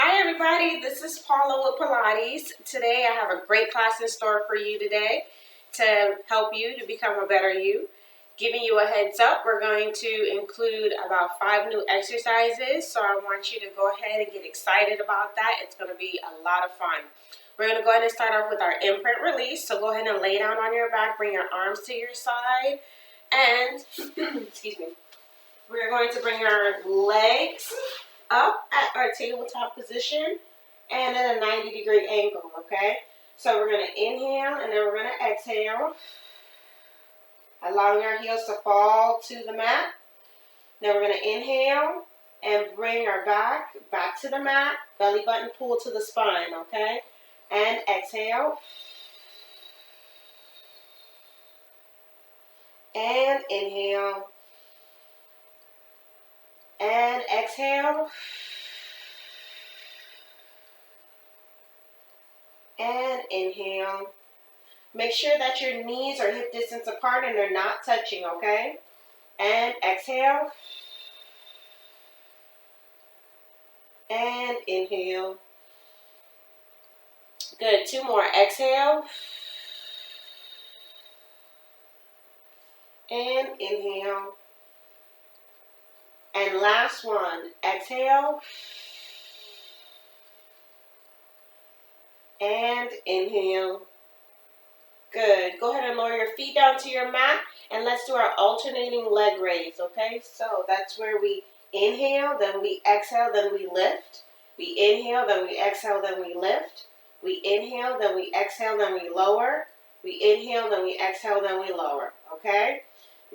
Hi everybody, this is Paula with Pilates. Today I have a great class in store for you today to help you to become a better you. Giving you a heads up, we're going to include about 5 new exercises, so I want you to go ahead and get excited about that. It's going to be a lot of fun. We're going to go ahead and start off with our imprint release, so go ahead and lay down on your back, bring your arms to your side, and, excuse me, we're going to bring our legs up at our tabletop position and at a 90-degree angle, okay? So we're going to inhale and then we're going to exhale, allowing our heels to fall to the mat. Then we're going to inhale and bring our back to the mat, belly button pull to the spine, okay? And exhale. And inhale. And exhale. And inhale. Make sure that your knees are hip distance apart and they're not touching, okay? And exhale. And inhale. Good. 2 more. Exhale. And inhale. And last one. Exhale. And inhale. Good. Go ahead and lower your feet down to your mat and let's do our alternating leg raise, okay? So that's where we inhale, then we exhale, then we lift. We inhale, then we exhale, then we lift. We inhale, then we exhale, then we lower. We inhale, then we exhale, then we lower, okay?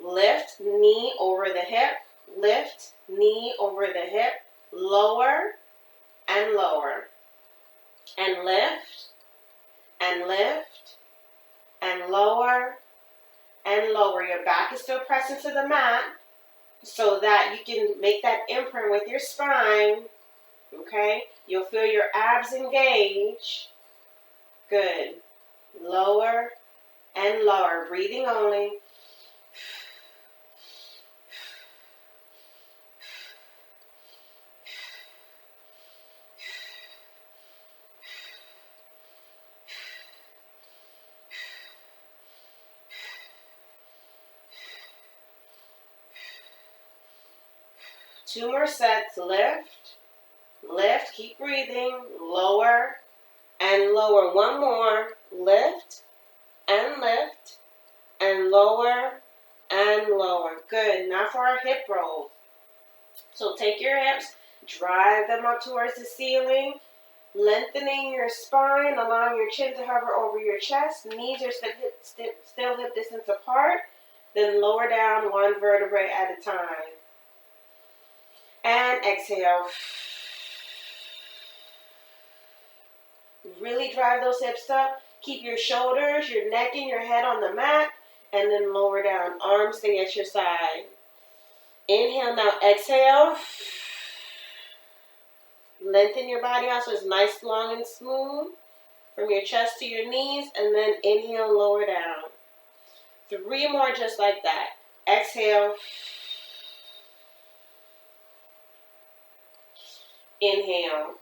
Lift, knee over the hip. Lift, knee over the hip. Lower and lower. And lift and lift. And lower and lower. Your back is still pressing to the mat so that you can make that imprint with your spine. Okay? You'll feel your abs engage. Good. Lower and lower. Breathing only. Two more sets. Lift, lift, keep breathing. Lower and lower. One more. Lift and lift and lower and lower. Good. Now for our hip roll. So take your hips, drive them up towards the ceiling, lengthening your spine, allowing your chin to hover over your chest. Knees are still hip distance apart. Then lower down 1 vertebrae at a time. And exhale. Really drive those hips up. Keep your shoulders, your neck, and your head on the mat. And then lower down. Arms stay at your side. Inhale, now exhale. Lengthen your body out so it's nice, long, and smooth. From your chest to your knees. And then inhale, lower down. 3 more just like that. Exhale. Inhale.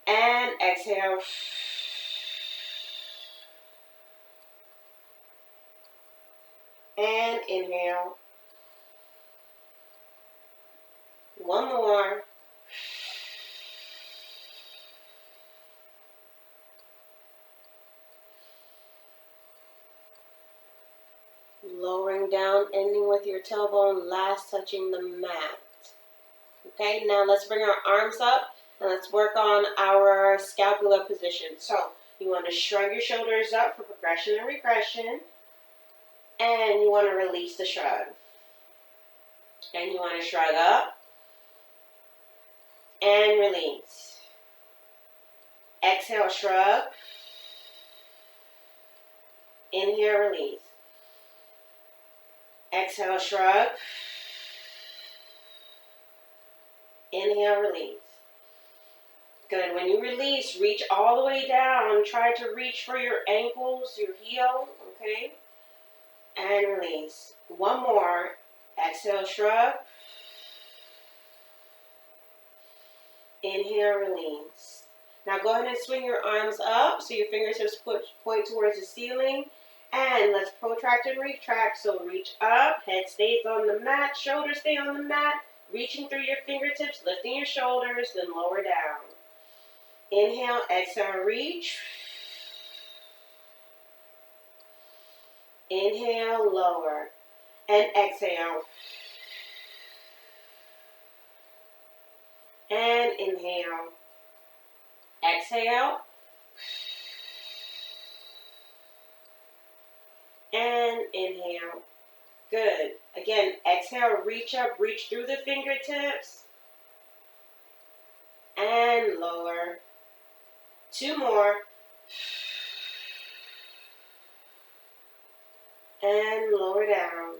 And exhale. And inhale. 1 more. Lowering down, ending with your tailbone last touching the mat. Okay, now let's bring our arms up and let's work on our scapula position. So you want to shrug your shoulders up for progression and regression. And you want to release the shrug. And you want to shrug up and release. Exhale, shrug. Inhale, release. Exhale, shrug. Inhale, release. Good. When you release, reach all the way down. Try to reach for your ankles, your heel, okay? And release. 1 more. Exhale, shrug. Inhale, release. Now go ahead and swing your arms up so your fingertips point towards the ceiling. And let's protract and retract. So reach up, head stays on the mat, shoulders stay on the mat. Reaching through your fingertips, lifting your shoulders, then lower down. Inhale, exhale, reach. Inhale, lower. And exhale. And inhale. Exhale. And inhale. Good. Again, exhale, reach up, reach through the fingertips. And lower. 2 more. And lower down.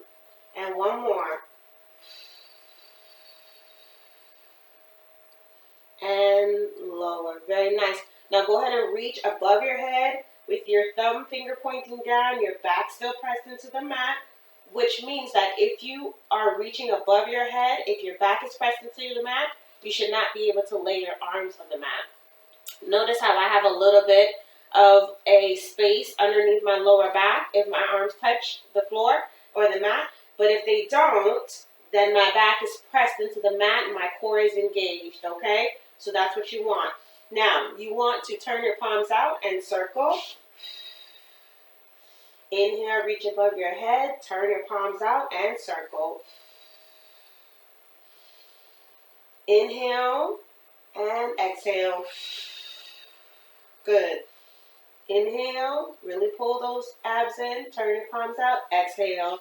And 1 more. And lower. Very nice. Now go ahead and reach above your head with your thumb finger pointing down, your back still pressed into the mat, which means that if you are reaching above your head, if your back is pressed into the mat, you should not be able to lay your arms on the mat. Notice how I have a little bit of a space underneath my lower back if my arms touch the floor or the mat, but if they don't, then my back is pressed into the mat and my core is engaged, okay? So that's what you want. Now, you want to turn your palms out and circle. Inhale, reach above your head, turn your palms out and circle. Inhale and exhale. Good. Inhale, really pull those abs in, turn your palms out, exhale.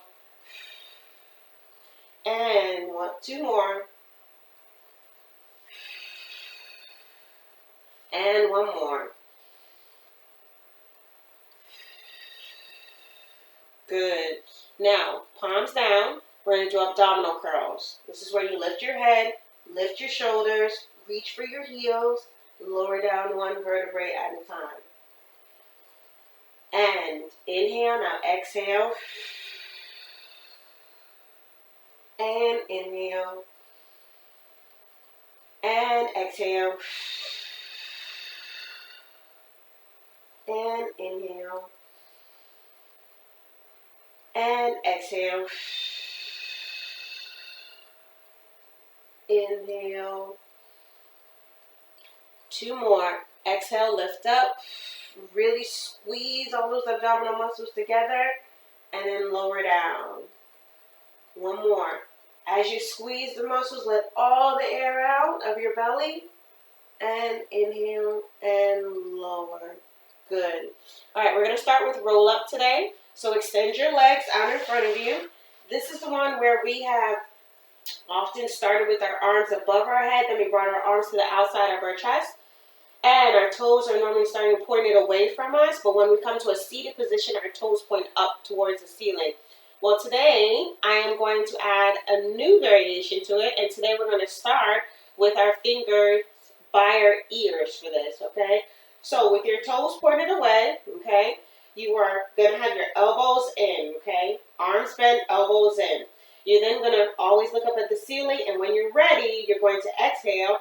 And 2 more. And 1 more. Good. Now, palms down. We're going to do abdominal curls. This is where you lift your head, lift your shoulders, reach for your heels, lower down 1 vertebrae at a time. And inhale, now exhale. And inhale. And exhale. And inhale. And exhale. Inhale. 2 more. Exhale, lift up. Really squeeze all those abdominal muscles together. And then lower down. 1 more. As you squeeze the muscles, let all the air out of your belly. And inhale and lower. Good. All right, we're going to start with roll up today. So extend your legs out in front of you. This is the one where we have often started with our arms above our head, then we brought our arms to the outside of our chest. And our toes are normally starting pointed away from us, but when we come to a seated position, our toes point up towards the ceiling. Well, today I am going to add a new variation to it, and today we're going to start with our fingers by our ears for this, okay? So with your toes pointed away, okay, you are going to have your elbows in, okay? Arms bent, elbows in. You're then going to always look up at the ceiling, and when you're ready, you're going to exhale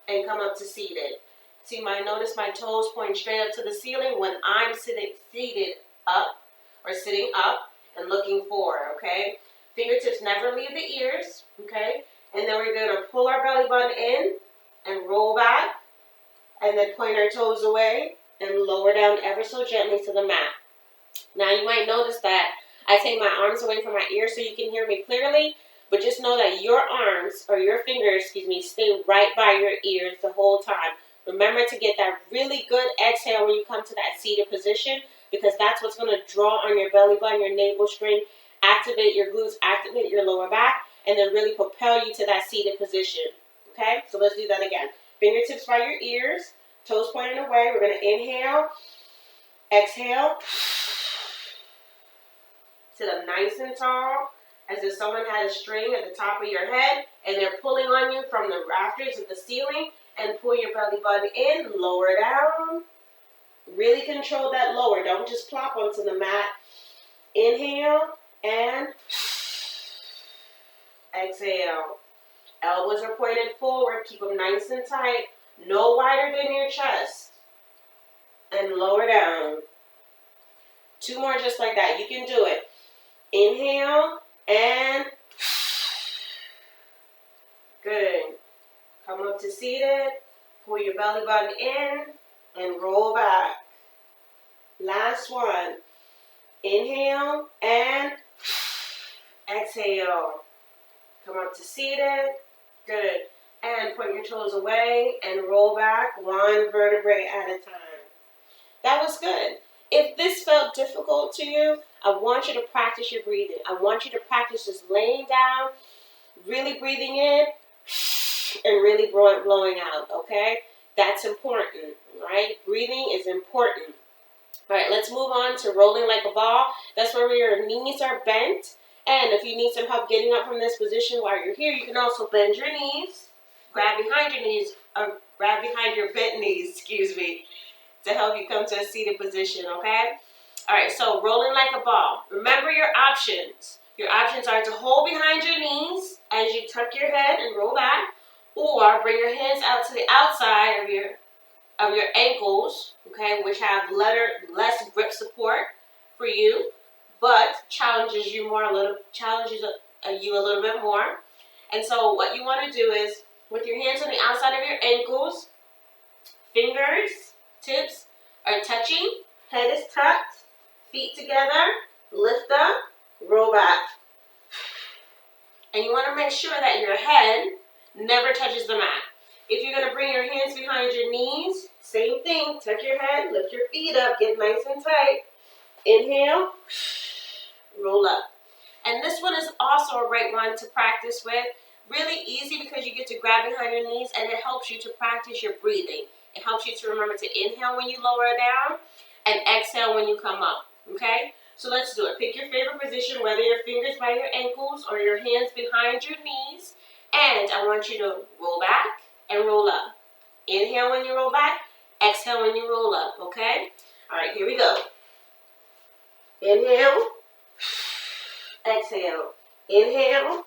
and come up to seated. So you might notice my toes point straight up to the ceiling when I'm seated up or sitting up and looking forward, okay? Fingertips never leave the ears, okay? And then we're going to pull our belly button in and roll back and then point our toes away and lower down ever so gently to the mat. Now you might notice that I take my arms away from my ears so you can hear me clearly, but just know that your arms, or your fingers, stay right by your ears the whole time. Remember to get that really good exhale when you come to that seated position, because that's what's going to draw on your belly button, your navel string, activate your glutes, activate your lower back, and then really propel you to that seated position. Okay, so let's do that again. Fingertips by your ears, toes pointing away. We're going to inhale, exhale, sit up nice and tall, as if someone had a string at the top of your head, and they're pulling on you from the rafters of the ceiling, and pull your belly button in, lower down. Really control that lower. Don't just plop onto the mat. Inhale and exhale. Elbows are pointed forward. Keep them nice and tight. No wider than your chest. And lower down. 2 more just like that. You can do it. Inhale and good. Come up to seated. Pull your belly button in and roll back. Last one. Inhale and exhale. Come up to seated. Good. And point your toes away and roll back 1 vertebrae at a time. That was good. If this felt difficult to you, I want you to practice your breathing. I want you to practice just laying down, really breathing in, and really blowing out, okay? That's important, right? Breathing is important. All right, let's move on to rolling like a ball. That's where your knees are bent. And if you need some help getting up from this position while you're here, you can also bend your knees, grab behind your knees, or grab behind your bent knees, to help you come to a seated position, okay? All right, so rolling like a ball. Remember your options. Your options are to hold behind your knees as you tuck your head and roll back, or bring your hands out to the outside of your ankles, okay, which have less grip support for you, but challenges you a little bit more. And so what you want to do is, with your hands on the outside of your ankles, fingers, tips are touching, head is tucked, feet together, lift up, roll back. And you want to make sure that your head never touches the mat. If you're going to bring your hands behind your knees, same thing, tuck your head, lift your feet up, get nice and tight. Inhale, roll up. And this one is also a great one to practice with. Really easy because you get to grab behind your knees and it helps you to practice your breathing. It helps you to remember to inhale when you lower down and exhale when you come up, okay? So let's do it. Pick your favorite position, whether your fingers by your ankles or your hands behind your knees. And I want you to roll back and roll up. Inhale when you roll back, exhale when you roll up, okay? All right, here we go. Inhale, exhale, inhale,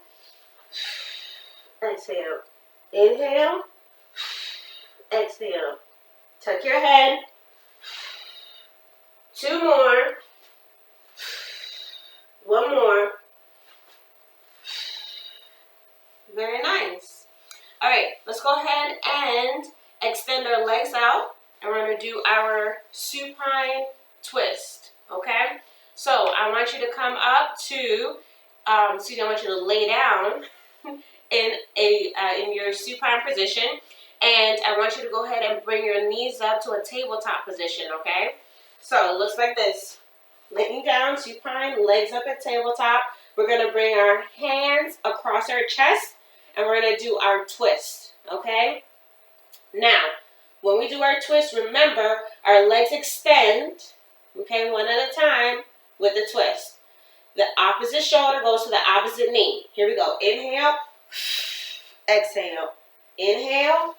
exhale, inhale, exhale. Tuck your head. 2 more. 1 more. Very nice. All right, let's go ahead and extend our legs out. And we're going to do our supine twist, okay? So I want you to come up to, I want you to lay down in your supine position. And I want you to go ahead and bring your knees up to a tabletop position, okay? So it looks like this. Laying down, supine, legs up at tabletop. We're going to bring our hands across our chest, and we're going to do our twist, okay? Now, when we do our twist, remember, our legs extend, okay, one at a time with the twist. The opposite shoulder goes to the opposite knee. Here we go. Inhale, exhale. Inhale,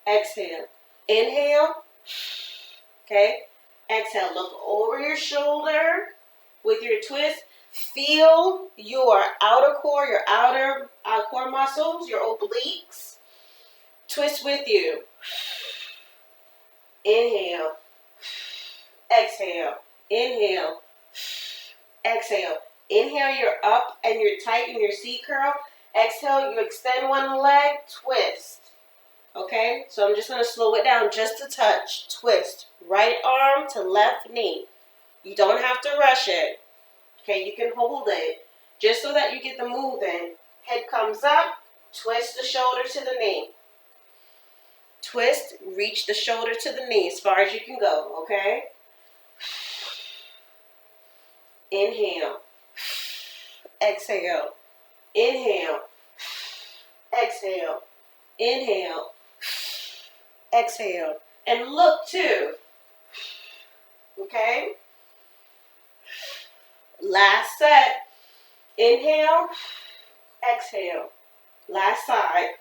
exhale. Inhale, okay? Exhale. Look over your shoulder with your twist. Feel your outer core, your outer core muscles, your obliques. Twist with you. Inhale. Exhale. Inhale. Exhale. Inhale, you're up and you're tight in your C curl. Exhale, you extend one leg, twist. Okay, so I'm just going to slow it down just a touch. Twist. Right arm to left knee. You don't have to rush it. Okay, you can hold it just so that you get the move in. Head comes up, twist the shoulder to the knee. Twist, reach the shoulder to the knee as far as you can go, okay? Inhale. Exhale. Inhale. Exhale. Inhale. Exhale. And look too. Okay? Last set. Inhale. Exhale. Last side.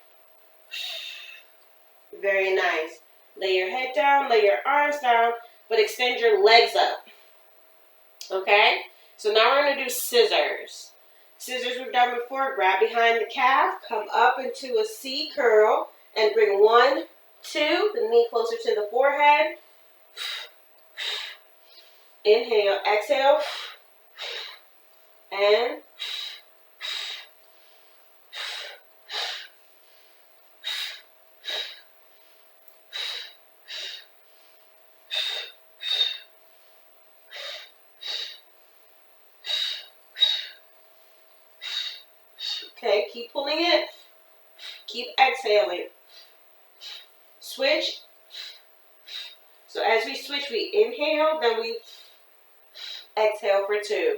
Very nice. Lay your head down, lay your arms down, but extend your legs up. Okay? So now we're going to do scissors. Scissors we've done before. Grab behind the calf. Come up into a C curl. And bring 1, 2. The knee closer to the forehead. Inhale. Exhale. And okay, keep pulling it. Keep exhaling. Switch. So as we switch, we inhale, then we exhale for 2.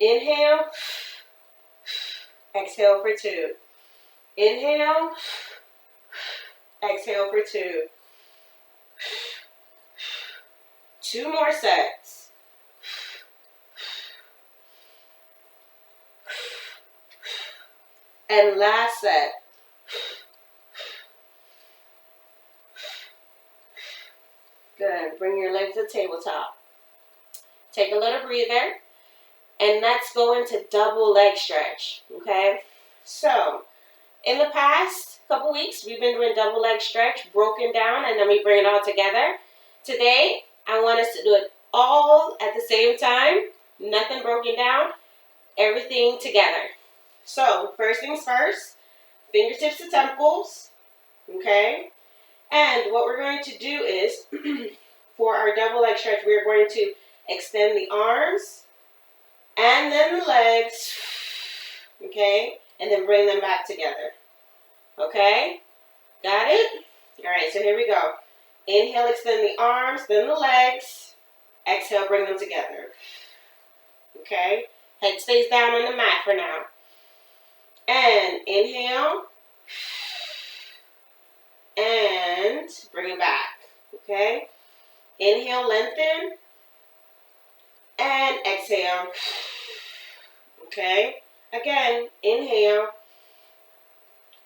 Inhale. Exhale for 2. Inhale. Exhale for 2. 2 more sets. And last set. Good. Bring your legs to the tabletop. Take a little breather. And let's go into double leg stretch. Okay? So, in the past couple weeks, we've been doing double leg stretch, broken down, and then we bring it all together. Today, I want us to do it all at the same time. Nothing broken down. Everything together. So, first things first, fingertips to temples. Okay? And what we're going to do is, for our double leg stretch, we're going to extend the arms and then the legs, okay? And then bring them back together, okay? Got it? All right, so here we go. Inhale, extend the arms, then the legs. Exhale, bring them together, okay? Head stays down on the mat for now. And inhale. And bring it back, okay? Inhale, lengthen. And exhale, okay? Again, inhale.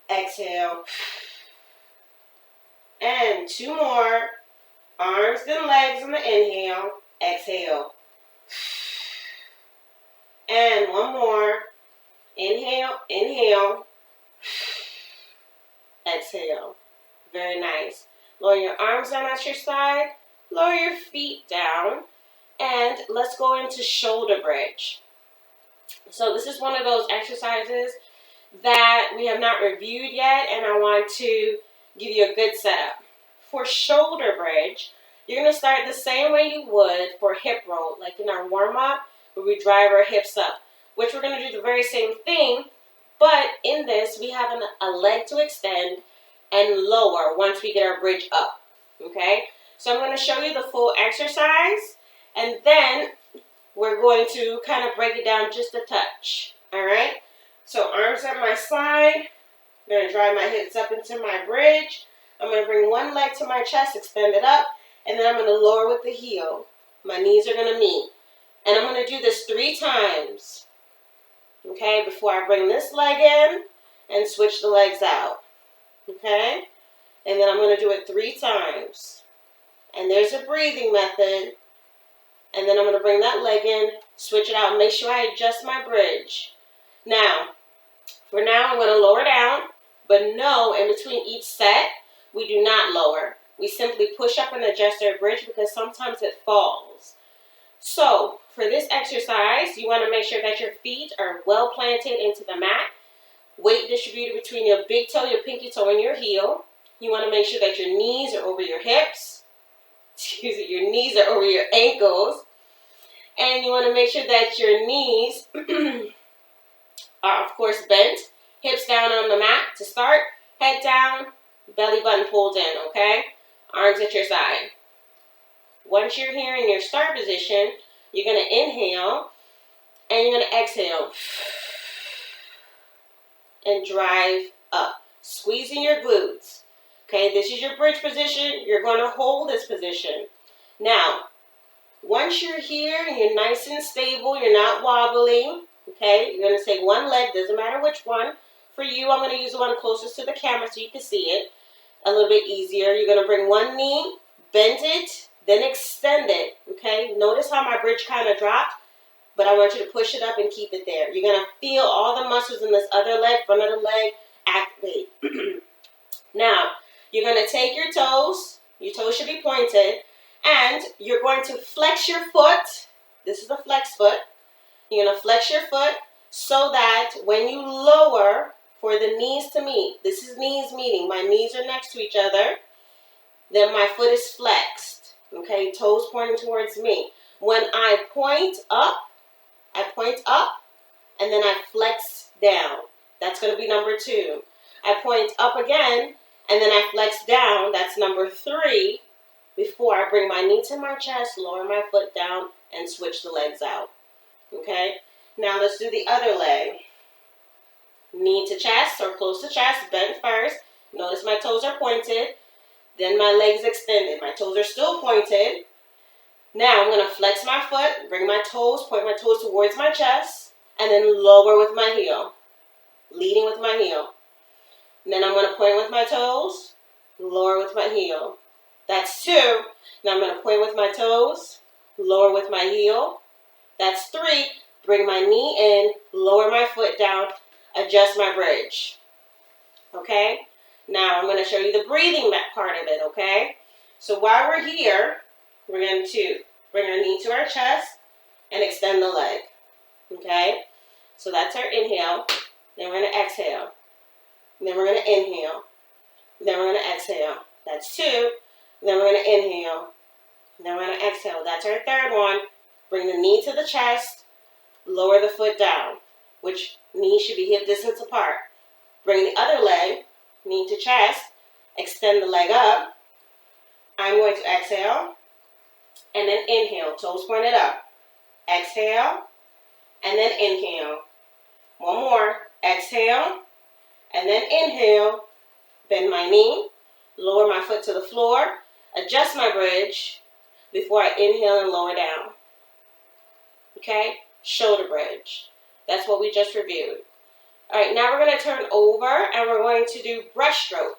Exhale. And 2 more. Arms then legs on the inhale. Exhale. And 1 more. Inhale, inhale. Exhale. Very nice. Lower your arms down at your side. Lower your feet down. And let's go into shoulder bridge. So this is one of those exercises that we have not reviewed yet, and I want to give you a good setup. For shoulder bridge, you're going to start the same way you would for hip roll, like in our warm-up, where we drive our hips up, which we're going to do the very same thing, but in this, we have a leg to extend and lower once we get our bridge up, okay? So I'm going to show you the full exercise, and then we're going to kind of break it down just a touch, all right? So arms at my side. I'm going to drive my hips up into my bridge. I'm going to bring one leg to my chest, extend it up, and then I'm going to lower with the heel. My knees are going to meet. And I'm going to do this 3 times, okay, before I bring this leg in and switch the legs out, okay? And then I'm going to do it 3 times. And there's a breathing method. And then I'm going to bring that leg in, switch it out, and make sure I adjust my bridge. Now, for now, I'm going to lower down, but no, in between each set, we do not lower. We simply push up and adjust our bridge because sometimes it falls. So, for this exercise, you want to make sure that your feet are well planted into the mat. Weight distributed between your big toe, your pinky toe, and your heel. You want to make sure that your knees are over your hips. Excuse me, your knees are over your ankles. And you want to make sure that your knees are, of course, bent. Hips down on the mat to start. Head down, belly button pulled in, okay? Arms at your side. Once you're here in your start position, you're going to inhale and you're going to exhale. And drive up. Squeezing your glutes. Okay, this is your bridge position. You're going to hold this position. Now, once you're here and you're nice and stable, you're not wobbling, okay, you're going to take one leg, doesn't matter which one. For you, I'm going to use the one closest to the camera so you can see it a little bit easier. You're going to bring one knee, bend it, then extend it, okay? Notice how my bridge kind of dropped. but I want you to push it up and keep it there. You're going to feel all the muscles in this other leg, front of the leg, activate. Now, you're going to take your toes should be pointed, and you're going to flex your foot. This is the flex foot. You're going to flex your foot so that when you lower for the knees to meet, this is knees meeting, my knees are next to each other, then my foot is flexed, okay, toes pointing towards me. When I point up, and then I flex down. That's going to be number 2. I point up again, and then I flex down. That's number 3, before I bring my knee to my chest, lower my foot down, and switch the legs out. Okay? Now let's do the other leg. Knee to chest or close to chest, bent first. Notice my toes are pointed. Then my legs extended. My toes are still pointed. Now I'm going to flex my foot, bring my toes, point my toes towards my chest, and then lower with my heel. Leading with my heel. And then I'm going to point with my toes, lower with my heel. That's 2. Now I'm going to point with my toes, lower with my heel. That's 3. Bring my knee in, lower my foot down, adjust my bridge. Okay? Now I'm going to show you the breathing part of it, okay? So while we're here, we're going to bring our knee to our chest and extend the leg. Okay? So that's our inhale. Then we're going to exhale. Then we're going to inhale. Then we're going to exhale. That's 2. Then we're going to inhale. Then we're going to exhale. That's our third one. Bring the knee to the chest. Lower the foot down, which knee should be hip distance apart. Bring the other leg, knee to chest. Extend the leg up. I'm going to exhale. And then inhale. Toes pointed up. Exhale. And then inhale. One more. Exhale. And then inhale. Bend my knee. Lower my foot to the floor. Adjust my bridge before I inhale and lower down. Okay? Shoulder bridge. That's what we just reviewed. All right, now we're going to turn over and we're going to do breaststroke.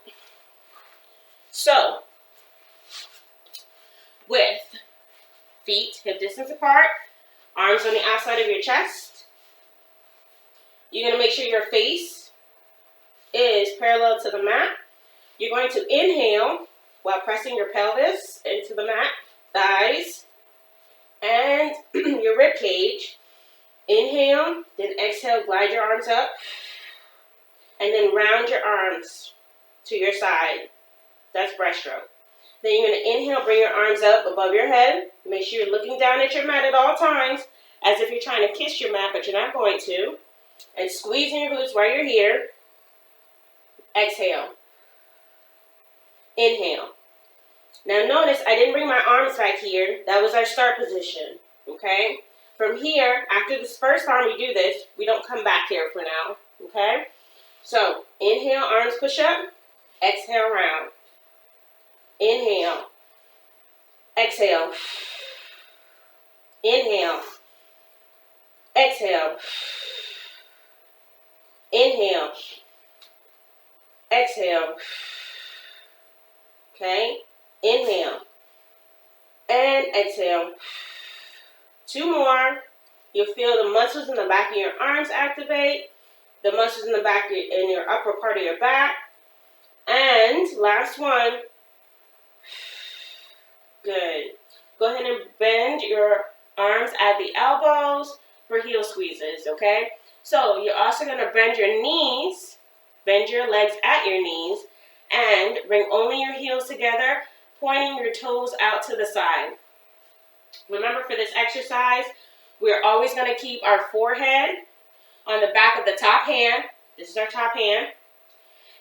So, with feet hip distance apart, arms on the outside of your chest, you're going to make sure your face is parallel to the mat. You're going to inhale while pressing your pelvis into the mat, thighs, and your rib cage. Inhale, then exhale, glide your arms up, and then round your arms to your side. That's breaststroke. Then you're going to inhale, bring your arms up above your head. Make sure you're looking down at your mat at all times, as if you're trying to kiss your mat, but you're not going to. And squeezing your glutes while you're here. Exhale. Inhale. Now notice I didn't bring my arms back here. That was our start position. Okay? From here, after this first time we do this, we don't come back here for now. Okay? So, inhale, arms push up. Exhale, round. Inhale. Exhale. Inhale. Exhale. Inhale. Exhale. Okay? Inhale. And exhale. 2 more. You'll feel the muscles in the back of your arms activate. The muscles in the back in your upper part of your back. And last one. Good. Go ahead and bend your arms at the elbows for heel squeezes, okay? So you're also going to bend your knees, bend your legs at your knees, and bring only your heels together, pointing your toes out to the side. Remember, for this exercise, we're always going to keep our forehead on the back of the top hand. This is our top hand.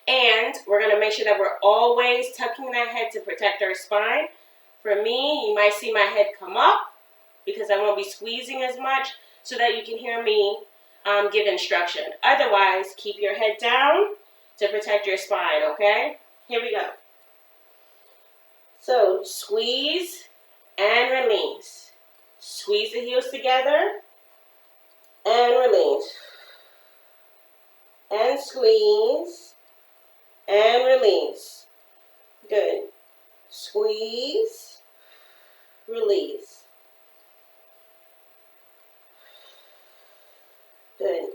And we're going to make sure that we're always tucking that head to protect our spine. For me, you might see my head come up because I won't be squeezing as much so that you can hear me give instruction. Otherwise, keep your head down to protect your spine, okay? Here we go. So, squeeze and release. Squeeze the heels together and release. And squeeze and release. Good. Squeeze, release.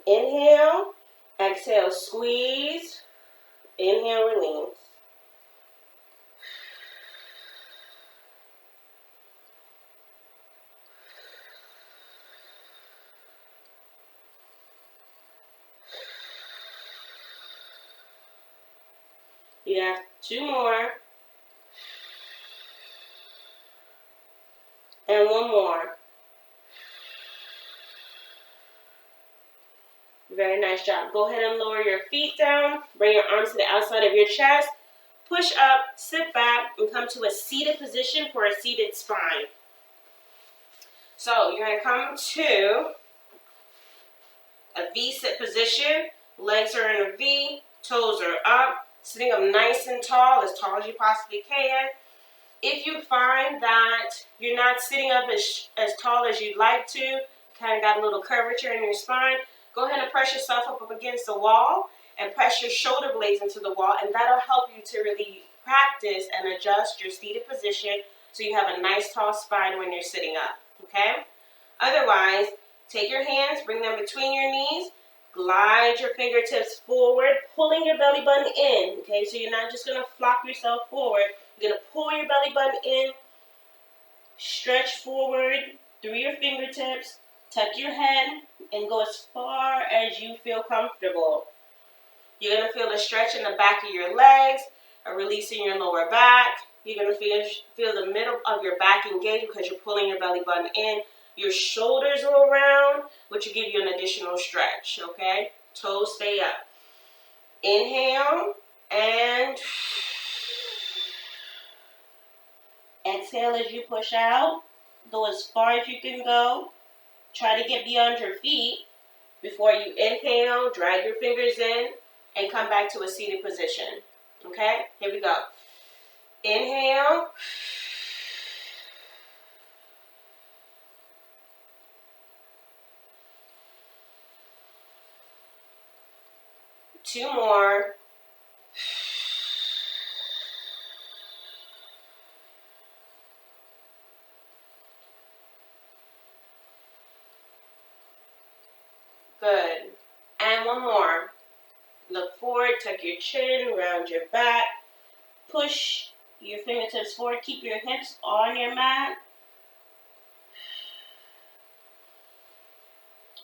Inhale, exhale, squeeze. Inhale, release. You have 2 more. And 1 more. Very nice job. Go ahead and lower your feet down. Bring your arms to the outside of your chest. Push up, sit back, and come to a seated position for a seated spine. So you're going to come to a V-sit position. Legs are in a V. Toes are up. Sitting up nice and tall as you possibly can. If you find that you're not sitting up as tall as you'd like to, kind of got a little curvature in your spine, go ahead and press yourself up against the wall and press your shoulder blades into the wall, and that'll help you to really practice and adjust your seated position so you have a nice tall spine when you're sitting up, okay? Otherwise, take your hands, bring them between your knees, glide your fingertips forward, pulling your belly button in, okay? So you're not just going to flop yourself forward. You're going to pull your belly button in, stretch forward through your fingertips, tuck your head, and go as far as you feel comfortable. You're going to feel a stretch in the back of your legs, a release in your lower back. You're going to feel the middle of your back engaged because you're pulling your belly button in. Your shoulders roll around, which will give you an additional stretch, okay? Toes stay up. Inhale and exhale as you push out. Go as far as you can go. Try to get beyond your feet before you inhale. Drag your fingers in and come back to a seated position, okay? Here we go. Inhale. Two more. Good. And one more. Look forward, tuck your chin, round your back. Push your fingertips forward. Keep your hips on your mat.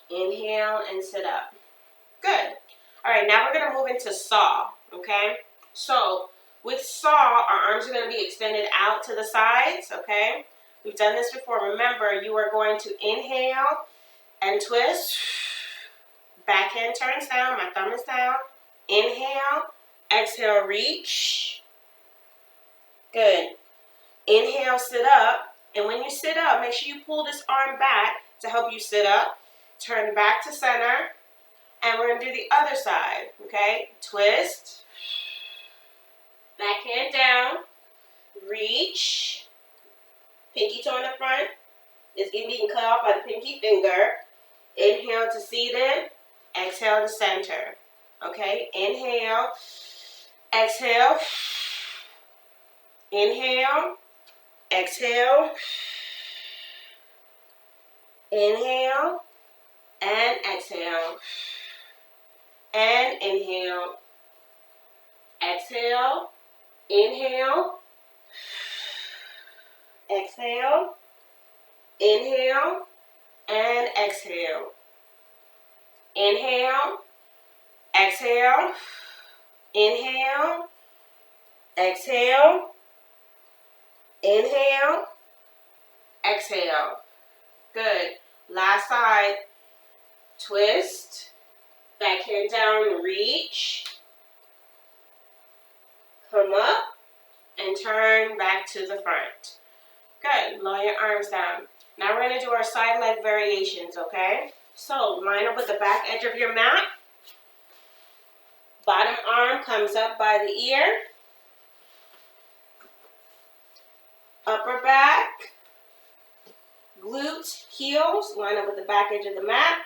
Inhale and sit up. Good. All right, now we're going to move into saw, okay? So with saw, our arms are going to be extended out to the sides, okay? We've done this before. Remember, you are going to inhale and twist. Backhand turns down. My thumb is down. Inhale. Exhale, reach. Good. Inhale, sit up. And when you sit up, make sure you pull this arm back to help you sit up. Turn back to center. And we're going to do the other side, okay? Twist. Backhand down. Reach. Pinky toe in the front is being cut off by the pinky finger. Inhale to seated. Exhale to center. Okay? Inhale. Exhale. Inhale. Exhale. Inhale. And exhale. And inhale. Exhale. Inhale. Exhale. Inhale. And exhale. Inhale. Exhale. Inhale. Exhale. Inhale. Exhale. Good. Last side. Twist. Backhand down, reach. Come up and turn back to the front. Good. Lower your arms down. Now we're going to do our side leg variations, okay? So line up with the back edge of your mat. Bottom arm comes up by the ear. Upper back. Glutes, heels, line up with the back edge of the mat.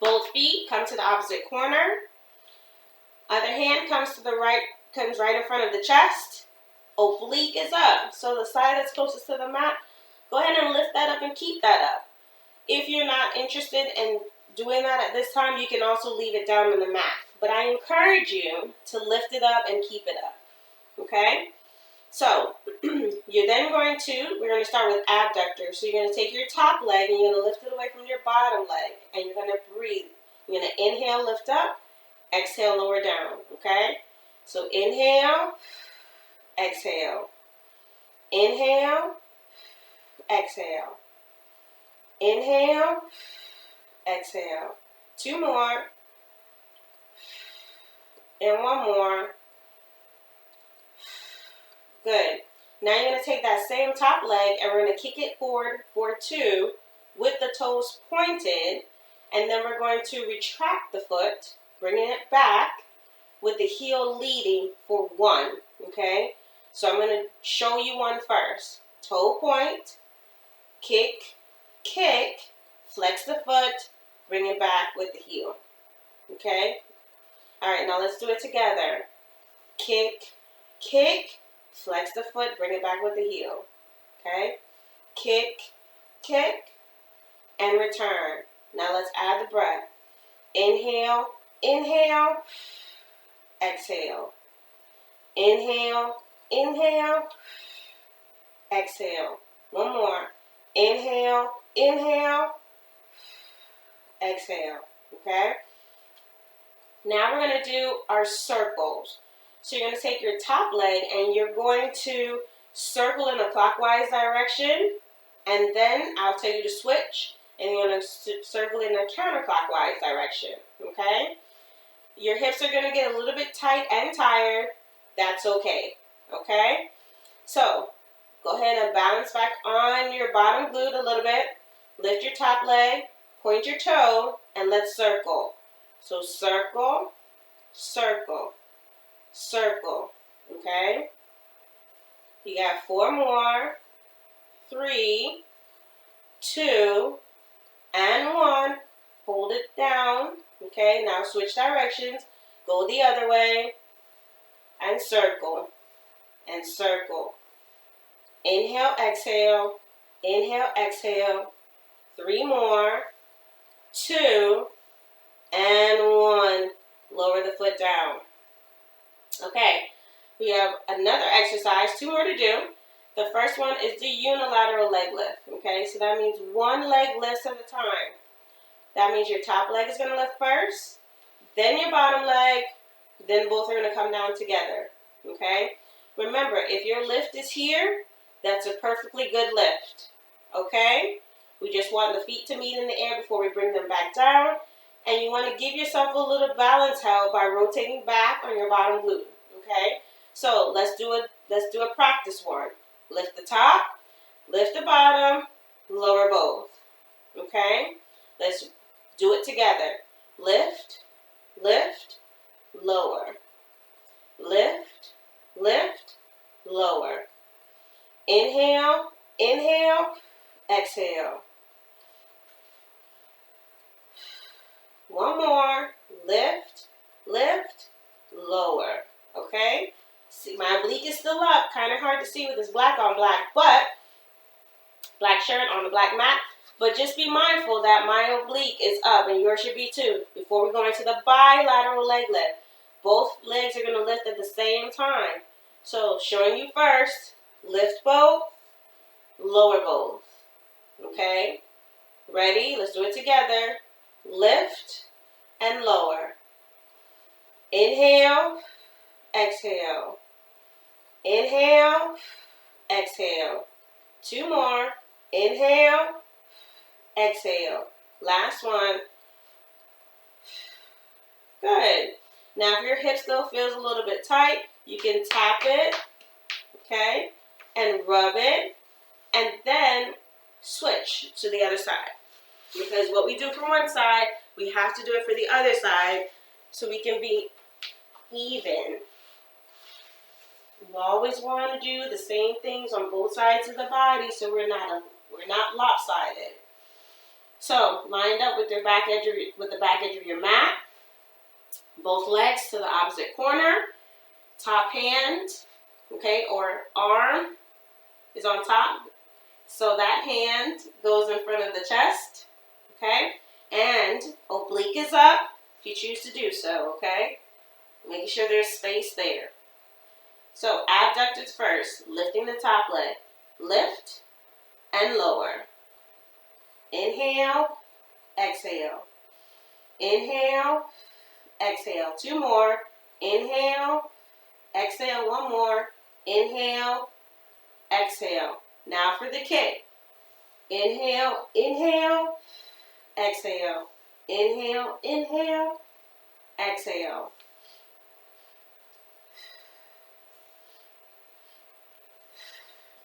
Both feet come to the opposite corner. Other hand comes right in front of the chest. Oblique is up. So the side that's closest to the mat, go ahead and lift that up and keep that up. If you're not interested in doing that at this time, you can also leave it down on the mat. But I encourage you to lift it up and keep it up, okay? So, we're going to start with abductors. So you're going to take your top leg and you're going to lift it away from your bottom leg. And you're going to breathe. You're going to inhale, lift up, exhale, lower down, okay? So inhale, exhale. Inhale, exhale. Inhale, exhale. 2 more. And 1 more. Good. Now you're going to take that same top leg and we're going to kick it forward for 2 with the toes pointed. And then we're going to retract the foot, bringing it back with the heel leading for 1. Okay? So I'm going to show you one first. Toe point, kick, kick, flex the foot, bring it back with the heel. Okay? All right, now let's do it together. Kick, kick, flex the foot, bring it back with the heel. Okay? Kick, kick, and return. Now let's add the breath. Inhale, inhale, exhale. Inhale, inhale, exhale. 1 more. Inhale, inhale, exhale. Okay? Now we're going to do our circles. So you're going to take your top leg and you're going to circle in a clockwise direction. And then I'll tell you to switch. And you're going to circle in a counterclockwise direction. Okay? Your hips are going to get a little bit tight and tired. That's okay. Okay? So, go ahead and balance back on your bottom glute a little bit. Lift your top leg, point your toe, and let's circle. So, circle, circle, circle. Okay? You got 4 more. 3, 2, and 1. Hold it down. Okay? Now switch directions. Go the other way. And circle. And circle. Inhale, exhale. Inhale, exhale. 3 more. 2, and 1. Lower the foot down. Okay. We have another exercise. 2 more to do. The first one is the unilateral leg lift. Okay. So that means 1 leg lifts at a time. That means your top leg is going to lift first. Then your bottom leg. Then both are going to come down together. Okay. Remember, if your lift is here, that's a perfectly good lift. Okay? We just want the feet to meet in the air before we bring them back down. And you want to give yourself a little balance help by rotating back on your bottom glute. Okay? So let's do a practice one. Lift the top, lift the bottom, lower both. Okay? Let's do it together. Lift, lift, lower. Lift, lift, lower. Inhale, inhale, exhale. 1 more. Lift, lift, lower. Okay? See, my oblique is still up. Kind of hard to see with this black on black, but black shirt on the black mat. But just be mindful that my oblique is up, and yours should be too. Before we go into the bilateral leg lift, both legs are going to lift at the same time. So, showing you first, lift both, lower both. Okay? Ready? Let's do it together. Lift and lower. Inhale, exhale. Inhale, exhale. 2 more. Inhale, exhale. Last one. Good. Now, if your hip still feels a little bit tight, you can tap it, okay, and rub it, and then switch to the other side. Because what we do from one side, we have to do it for the other side so we can be even. We always want to do the same things on both sides of the body so we're not lopsided. So, lined up with the back edge of your mat. Both legs to the opposite corner. Top hand, okay, or arm is on top. So that hand goes in front of the chest, okay? And oblique is up if you choose to do so, okay? Making sure there's space there. So abductors first, lifting the top leg. Lift and lower. Inhale, exhale. Inhale, exhale. 2 more. Inhale, exhale. 1 more. Inhale, exhale. Now for the kick. Inhale, inhale, exhale. Inhale, inhale, exhale.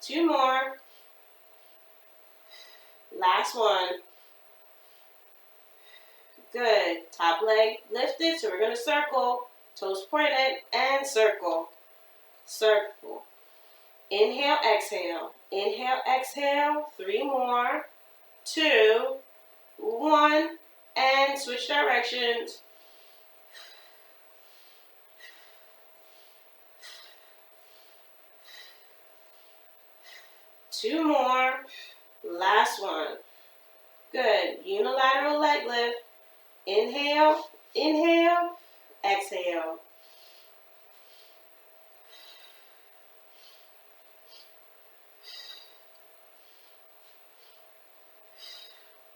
2 more. Last one. Good. Top leg lifted, so we're going to circle. Toes pointed and circle. Circle. Inhale, exhale. Inhale, exhale. 3 more. 2, 1. And switch directions. 2 more. Last one. Good. Unilateral leg lift. Inhale, inhale, exhale.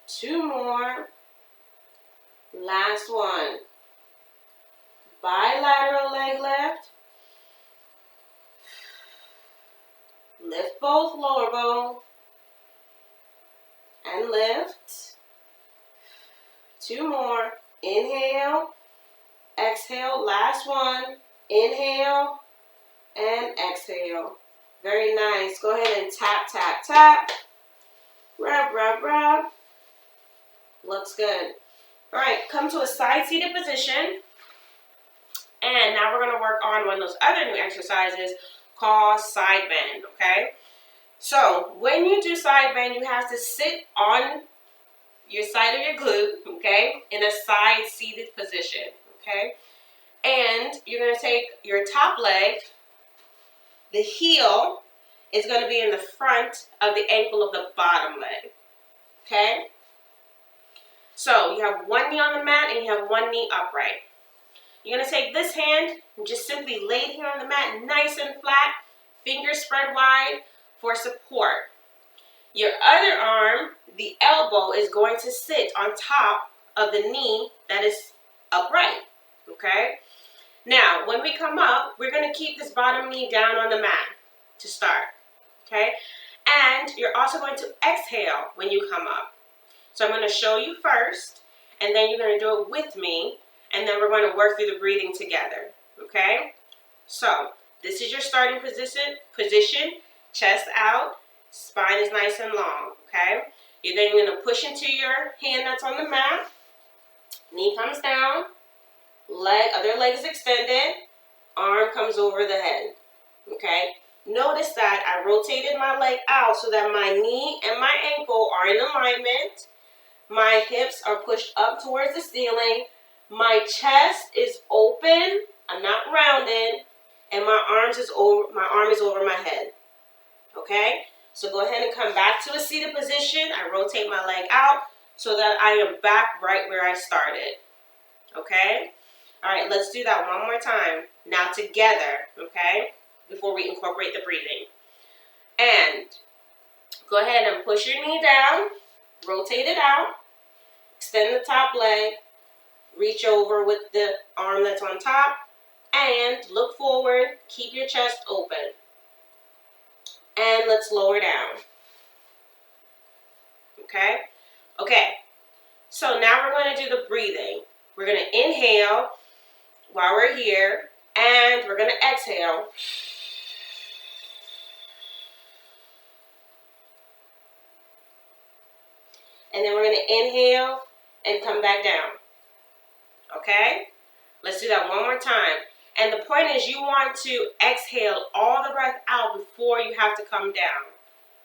2 more. Last one. Bilateral leg lift. Lift both lower bone. And lift. 2 more. Inhale, exhale. Last one. Inhale and exhale. Very nice. Go ahead and tap, tap, tap. Rub, rub, rub. Looks good. All right, come to a side-seated position. And now we're going to work on one of those other new exercises called side bend, okay? So when you do side bend, you have to sit on your side of your glute, okay, in a side-seated position, okay? And you're going to take your top leg, the heel is going to be in the front of the ankle of the bottom leg, okay? So you have one knee on the mat and you have one knee upright. You're going to take this hand and just simply lay it here on the mat nice and flat, fingers spread wide for support. Your other arm, the elbow, is going to sit on top of the knee that is upright, okay? Now, when we come up, we're going to keep this bottom knee down on the mat to start, okay? And you're also going to exhale when you come up. So I'm going to show you first, and then you're going to do it with me, and then we're going to work through the breathing together, okay? So this is your starting position, chest out, spine is nice and long, okay? You're then going to push into your hand that's on the mat, knee comes down, other leg is extended, arm comes over the head, okay? Notice that I rotated my leg out so that my knee and my ankle are in alignment. My hips are pushed up towards the ceiling. My chest is open. I'm not rounded. And my arm is over my head. Okay? So go ahead and come back to a seated position. I rotate my leg out so that I am back right where I started. Okay? All right, let's do that one more time. Now together, okay? Before we incorporate the breathing. And go ahead and push your knee down. Rotate it out. Extend the top leg, reach over with the arm that's on top, and look forward, keep your chest open. And let's lower down. Okay? Okay, so now we're going to do the breathing. We're going to inhale while we're here, and we're going to exhale. And then we're going to inhale and come back down. Okay? Let's do that one more time. And the point is you want to exhale all the breath out before you have to come down.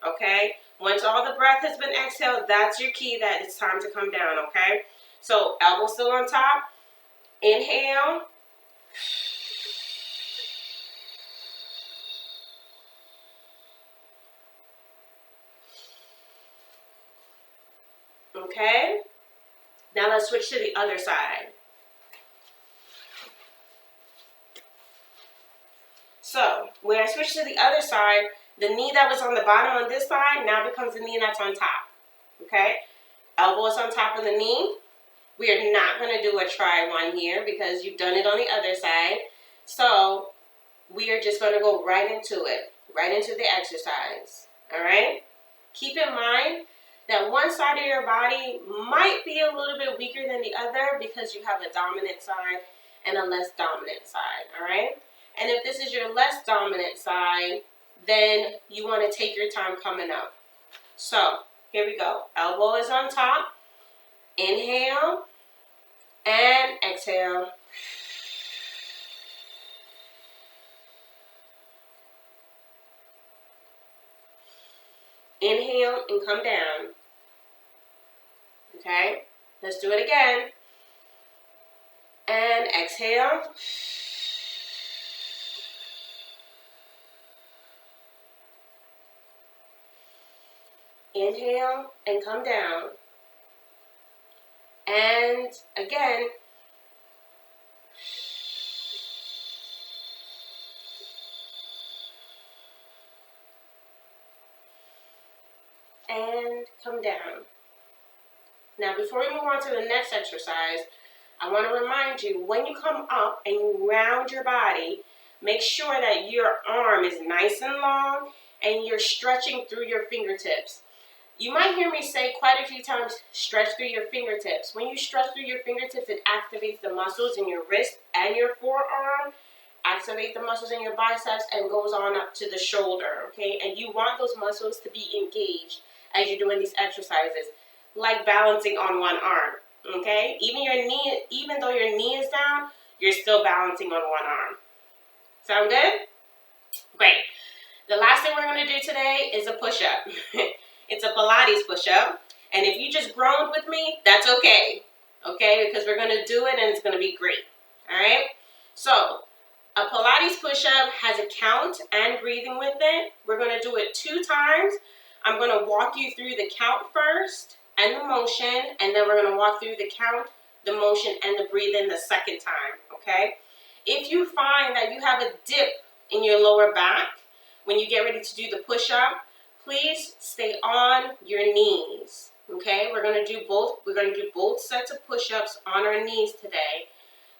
Okay? Once all the breath has been exhaled, that's your key that it's time to come down. Okay? So elbow still on top. Inhale. Okay? Now let's switch to the other side. So when I switch to the other side, the knee that was on the bottom on this side now becomes the knee that's on top. Okay? Elbow is on top of the knee. We are not going to do a try one here because you've done it on the other side. So we are just going to go right into it, right into the exercise. All right? Keep in mind that one side of your body might be a little bit weaker than the other because you have a dominant side and a less dominant side. All right? And if this is your less dominant side, then you want to take your time coming up. So here we go. Elbow is on top. Inhale and exhale. Inhale and come down. Okay, let's do it again. And exhale. Inhale and come down. And again. And come down. Now, before we move on to the next exercise, I want to remind you, when you come up and you round your body, make sure that your arm is nice and long and you're stretching through your fingertips. You might hear me say quite a few times, stretch through your fingertips. When you stretch through your fingertips, it activates the muscles in your wrist and your forearm, activate the muscles in your biceps, and goes on up to the shoulder, okay? And you want those muscles to be engaged as you're doing these exercises, like balancing on one arm, okay? Even though your knee is down, you're still balancing on one arm. Sound good? Great. The last thing we're going to do today is a push-up. It's a Pilates push-up. And if you just groaned with me, that's okay. Okay? Because we're going to do it and it's going to be great. All right? So, a Pilates push-up has a count and breathing with it. We're going to do it 2 times. I'm going to walk you through the count first and the motion. And then we're going to walk through the count, the motion, and the breathing the second time. Okay? If you find that you have a dip in your lower back when you get ready to do the push-up, please stay on your knees, okay? We're going to do both sets of push-ups on our knees today,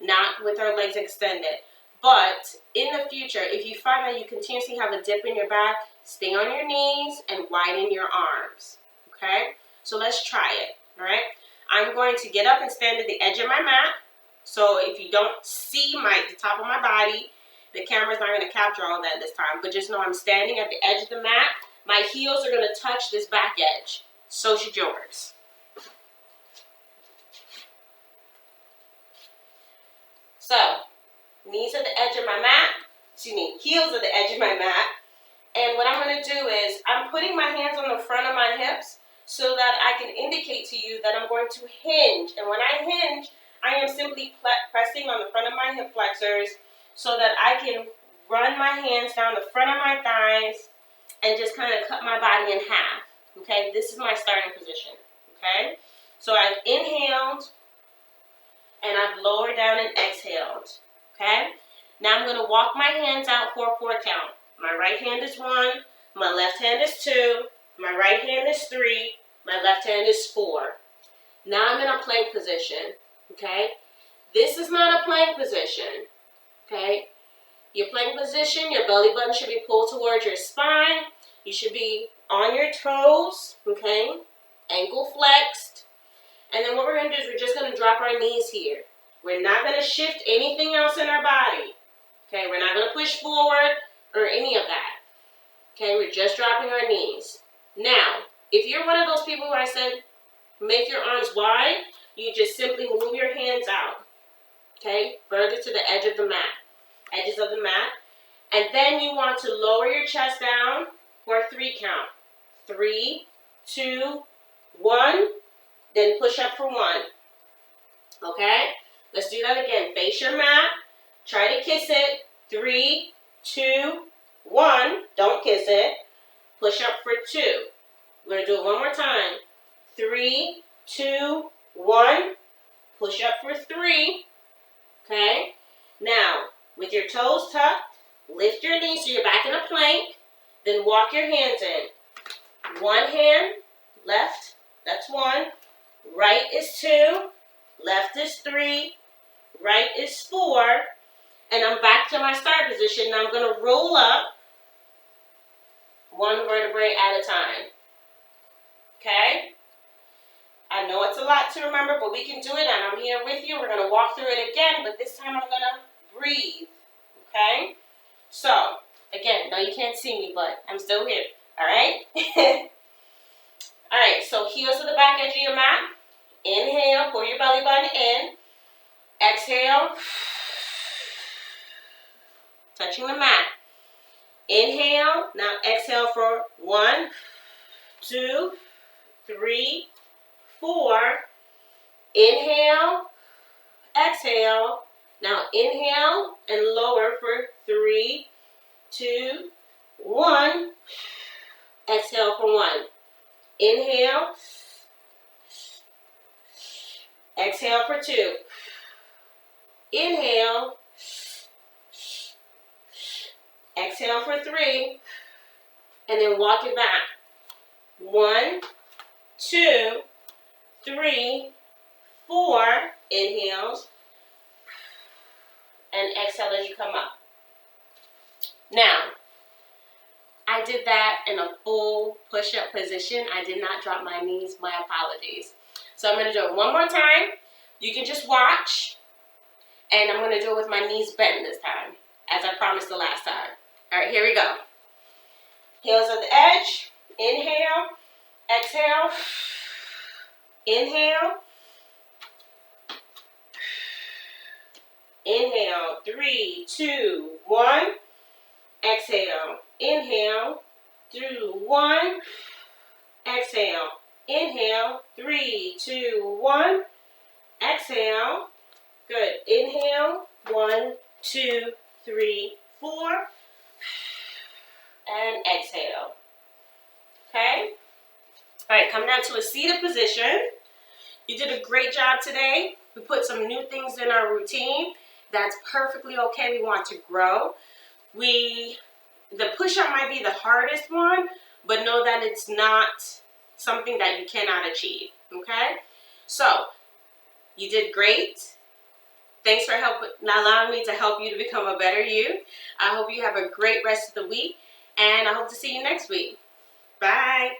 not with our legs extended. But in the future, if you find that you continuously have a dip in your back, stay on your knees and widen your arms, okay? So let's try it, all right? I'm going to get up and stand at the edge of my mat. So if you don't see the top of my body, the camera's not going to capture all that this time, but just know I'm standing at the edge of the mat. My heels are going to touch this back edge. So should yours. So, knees at the edge of my mat. Heels at the edge of my mat. And what I'm going to do is, I'm putting my hands on the front of my hips so that I can indicate to you that I'm going to hinge. And when I hinge, I am simply pressing on the front of my hip flexors so that I can run my hands down the front of my thighs and just kind of cut my body in half, okay? This is my starting position, okay? So I've inhaled, and I've lowered down and exhaled, okay? Now I'm going to walk my hands out for a 4 count. My right hand is 1, my left hand is 2, my right hand is 3, my left hand is 4. Now I'm in a plank position, okay? This is not a plank position, okay? Your plank position, your belly button should be pulled towards your spine. You should be on your toes, okay? Ankle flexed. And then what we're going to do is we're just going to drop our knees here. We're not going to shift anything else in our body. Okay, we're not going to push forward or any of that. Okay, we're just dropping our knees. Now, if you're one of those people where I said, make your arms wide, you just simply move your hands out. Okay, further to the edge of the mat. Edges of the mat. And then you want to lower your chest down for a 3 count. 3, 2, 1. Then push up for 1. Okay? Let's do that again. Face your mat. Try to kiss it. 3, 2, 1. Don't kiss it. Push up for 2. We're going to do it one more time. 3, 2, 1. Push up for 3. Okay? Now, with your toes tucked, lift your knees so you're back in a plank. Then walk your hands in. One hand, left, that's 1. Right is 2. Left is 3. Right is 4. And I'm back to my start position. Now I'm going to roll up 1 vertebrae at a time. Okay? I know it's a lot to remember, but we can do it, and I'm here with you. We're going to walk through it again, but this time I'm going to breathe. Okay? So, again, no, you can't see me, but I'm still here. All right? All right, so heels to the back edge of your mat. Inhale, pull your belly button in. Exhale. Touching the mat. Inhale. Now exhale for 1, 2, 3, 4. Inhale. Exhale. Now inhale and lower for 3, 2, 1. Exhale for 1. Inhale. Exhale for 2. Inhale. Exhale for 3. And then walk it back. 1, 2, 3, 4. Inhales. And exhale as you come up. Now, I did that in a full push-up position. I did not drop my knees. My apologies. So I'm going to do it one more time. You can just watch. And I'm going to do it with my knees bent this time, as I promised the last time. All right, here we go. Heels at the edge. Inhale. Exhale. Inhale. Inhale. 3, 2, 1. Exhale. Inhale. 2, 1. Exhale. Inhale. 3, 2, 1. Exhale. Good. Inhale. 1, 2, 3, 4. And exhale. Okay? All right, come down to a seated position. You did a great job today. We put some new things in our routine. That's perfectly okay. We want to grow. The push-up might be the hardest one, but know that it's not something that you cannot achieve. Okay? So, you did great. Thanks for allowing me to help you to become a better you. I hope you have a great rest of the week, and I hope to see you next week. Bye.